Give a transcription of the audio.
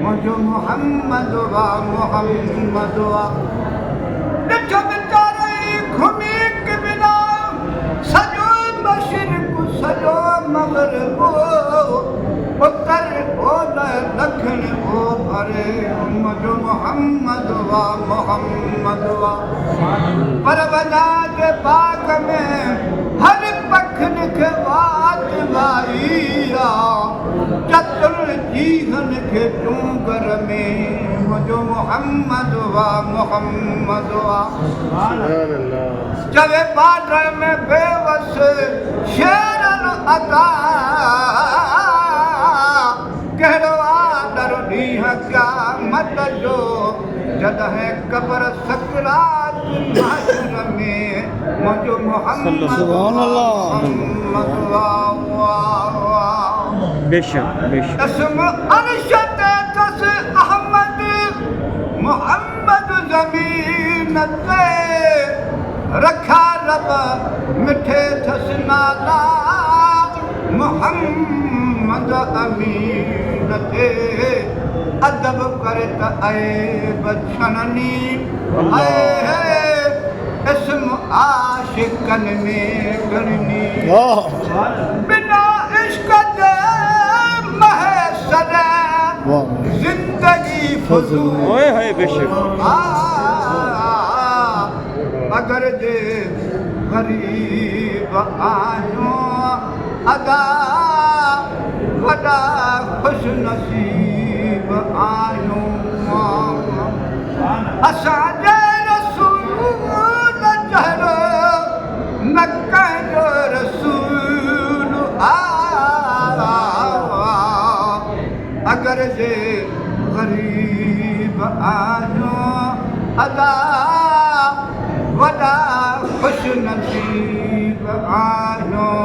मुझो मोहम्मद वा मोहम्मद वा ॾिठो वीचारे घुमी के बिना सॼो मशरिक़ सॼो मग़रिब उत्तर ओलह ॾखिण ओभर मुझो मोहम्मद वा मोहम्मद वा पर वञा जे बाग में हर पखिन खे वात वाई चतुर जीहन खे चूंगर में मुझो मोहम्मद वा मोहम्मद वा चवे बाडर में बेवस शेरन अदा कहिड़ो आदर ॾींहुं क़यामत जो जॾहिं क़ब्र सकरात महशर में मुझो मोहम्मद मोहम्मद वा बेशक اسم अरशद तस अहमद मोहम्मद ज़मीन ते रखा रब मिठे थस नाला मोहम्मद अमीन ते अदब करे त ऐब छननी اسم आशिकन में गणनी बिना इश्क जे महसर जिंदगी फज़ूल ओए हाय बेशक अगर जे गरीब आहियूं अदा वॾा ख़ुशि नसीब आहियूं असांजे रसूल जहिड़ो न कंहिंजो रसूल अगर जे गरीब आहियूं अदा वॾा ख़ुशि नसीब आहियूं